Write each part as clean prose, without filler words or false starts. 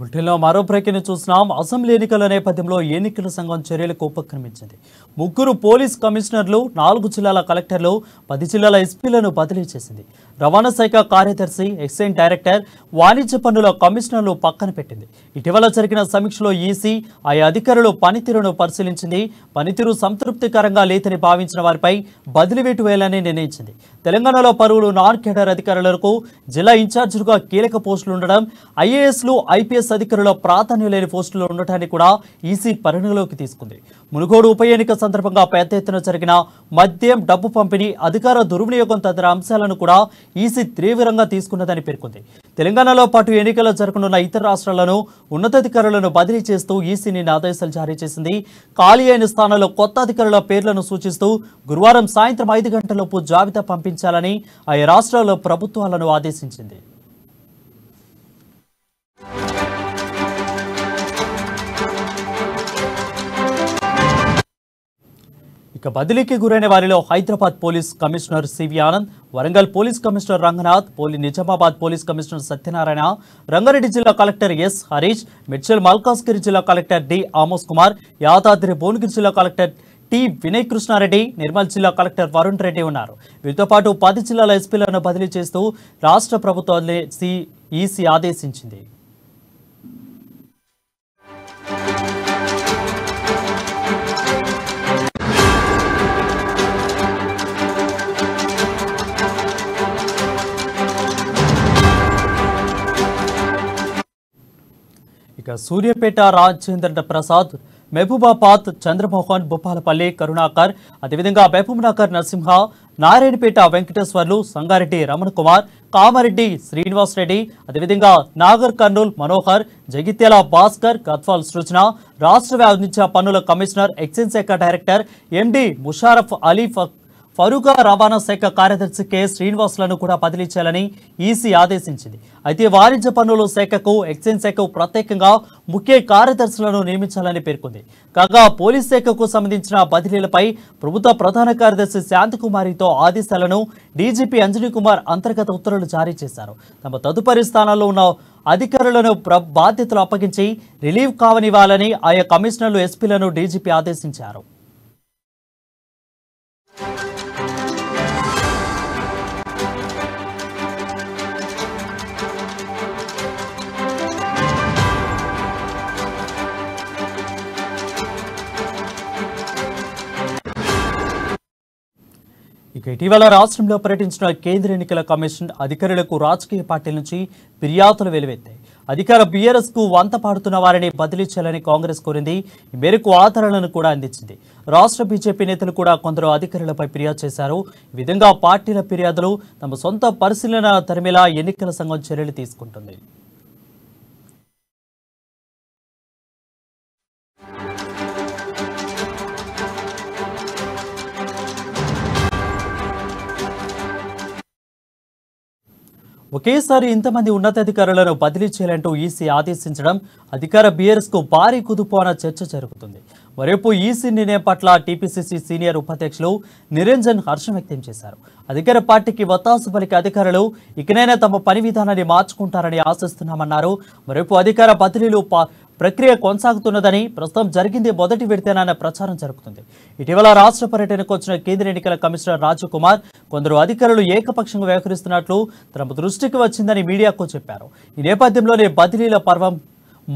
బులెటిన్లో మరో బ్రేకింగ్ చూస్తున్నాం. అసెంబ్లీ ఎన్నికల నేపథ్యంలో ఎన్నికల సంఘం చర్యలకు ఉపక్రమించింది. 3 పోలీస్ కమిషనర్లు, 4 జిల్లాల కలెక్టర్లు, 10 జిల్లాల ఎస్పీలను బదిలీ చేసింది. రవాణా శాఖ కార్యదర్శి, ఎక్సైజ్ డైరెక్టర్, వాణిజ్య పన్నుల కమిషనర్లు పక్కన పెట్టింది. ఇటీవల జరిగిన సమీక్షలో ఈసీ ఆయా అధికారులు పనితీరును పరిశీలించింది. పనితీరు సంతృప్తికరంగా లేదని భావించిన వారిపై బదిలీ వేటు వేయాలని నిర్ణయించింది. తెలంగాణలో పలువురు నాన్ కేడర్ అధికారులకు జిల్లా ఇన్ఛార్జీలుగా కీలక పోస్టులు ఉండడం, ఐఏఎస్లు, ఐపీఎస్ అధికారుల ప్రాధాన్యం లేని పోస్టులు ఉండటాన్ని కూడా ఈసీ పరిగణలోకి తీసుకుంది. మునుగోడు ఉప ఎన్నిక సందర్భంగా పెద్ద ఎత్తున జరిగిన మద్యం, డబ్బు పంపిణీ, అధికార దుర్వినియోగం తదితర అంశాలను కూడా ఈసీ తీవ్రంగా తీసుకున్నదని పేర్కొంది. తెలంగాణలో పాటు ఎన్నికలు జరగనున్న ఇతర రాష్ట్రాలను ఉన్నతాధికారులను బదిలీ చేస్తూ ఈసీ నిన్న ఆదేశాలు జారీ చేసింది. ఖాళీ అయిన స్థానాల్లో కొత్త అధికారుల పేర్లను సూచిస్తూ గురువారం సాయంత్రం 5 గంటలలోపు జాబితా పంపించాలని ఆయా రాష్ట్రాల ప్రభుత్వాలను ఆదేశించింది. ఇక బదిలీకి గురైన వారిలో Hyderabad police commissioner CV Anand, Warangal police commissioner Ranganath, Nizamabad police commissioner Satyanarayana, Rangareddy జిల్లా కలెక్టర్ ఎస్ హరీష్, మిడ్చల్ మల్కాజ్గిరి జిల్లా collector D Amos Kumar, Yadadri Bhuvanagiri జిల్లా కలెక్టర్ టి వినయ్ కృష్ణారెడ్డి, నిర్మల్ జిల్లా కలెక్టర్ వరుణ్ రెడ్డి ఉన్నారు. వీరితో పాటు 10 జిల్లాల ఎస్పీలను బదిలీ చేస్తూ రాష్ట్ర ప్రభుత్వాన్ని ఈసీ ఆదేశించింది. ఇక సూర్యాపేట రాజేంద్ర ప్రసాద్, మహబూబాబాద్ చంద్రమోహన్, భూపాలపల్లి కరుణాకర్, అదేవిధంగా మహబూబ్నగర్ నరసింహ, నారాయణపేట వెంకటేశ్వర్లు, సంగారెడ్డి రమణ్ కుమార్, కామారెడ్డి శ్రీనివాస్ రెడ్డి, అదేవిధంగా నాగర్ కర్నూల్ మనోహర్, జగిత్యాల భాస్కర్, గద్వాల్ సృజన, రాష్ట్ర వాణిజ్య పన్నుల కమిషనర్, ఎక్సైజ్ శాఖ డైరెక్టర్ ఎండి ముషారఫ్ అలీ ఫరూకా, రవాణా శాఖ కార్యదర్శి కె శ్రీనివాసులను కూడా బదిలీ చేయాలని ఈసీ ఆదేశించింది. అయితే వాణిజ్య పన్నుల శాఖకు, ఎక్సైజ్ శాఖకు ప్రత్యేకంగా ముఖ్య కార్యదర్శులను నియమించాలని పేర్కొంది. కాగా పోలీస్ శాఖకు సంబంధించిన బదిలీలపై ప్రభుత్వ ప్రధాన కార్యదర్శి శాంతికుమారితో ఆదేశాలను డీజీపీ అంజనీ కుమార్ అంతర్గత ఉత్తర్వులు జారీ చేశారు. తమ తదుపరి స్థానాల్లో ఉన్న అధికారులను బాధ్యతలు అప్పగించి రిలీవ్ కావనివ్వాలని ఆయా కమిషనర్లు, ఎస్పీలను డీజీపీ ఆదేశించారు. ఇక ఇటీవల రాష్ట్రంలో పర్యటించిన కేంద్ర ఎన్నికల కమిషన్ అధికారులకు రాజకీయ పార్టీల నుంచి ఫిర్యాదులు వెలువెత్తాయి. అధికార బీఆర్ఎస్ కు వంత పాడుతున్న వారిని బదిలీ చేయాలని కాంగ్రెస్ కోరింది. ఈ మేరకు ఆధారాలను కూడా అందించింది. రాష్ట్ర బీజేపీ నేతలు కూడా కొందరు అధికారులపై ఫిర్యాదు చేశారు. ఈ విధంగా పార్టీల ఫిర్యాదులు తమ సొంత పరిశీలన తరిమేలా ఎన్నికల సంఘం చర్యలు తీసుకుంటుంది. ఒకేసారి ఇంతమంది ఉన్నతాధికారులను బదిలీ చేయాలంటూ ఈసీ ఆదేశించడం అధికార బీఆర్ఎస్ కు భారీ కుదుపు అన్న చర్చ జరుగుతుంది. మరోవైపు ఈసీ నిర్ణయం పట్ల టీపీసీసీ సీనియర్ ఉపాధ్యక్షులు నిరంజన్ హర్షం వ్యక్తం చేశారు. అధికార పార్టీకి వత్తాసు పలికే అధికారులు ఇకనైనా తమ పని విధానాన్ని మార్చుకుంటారని ఆశిస్తున్నామన్నారు. మరోవైపు అధికార బదిలీలు ప్రక్రియ కొనసాగుతున్నదని, ప్రస్తుతం జరిగింది మొదటి విడతేనన్న ప్రచారం జరుగుతుంది. ఇటీవల రాష్ట్ర పర్యటనకు వచ్చిన కేంద్ర ఎన్నికల కమిషనర్ రాజీవ్ కుమార్ కొందరు అధికారులు ఏకపక్షంగా వ్యవహరిస్తున్నట్లు తమ దృష్టికి వచ్చిందని మీడియాకు చెప్పారు. ఈ నేపథ్యంలోనే బదిలీల పర్వం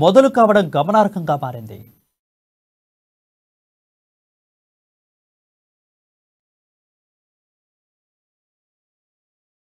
మొదలు కావడం గమనార్హంగా మారింది.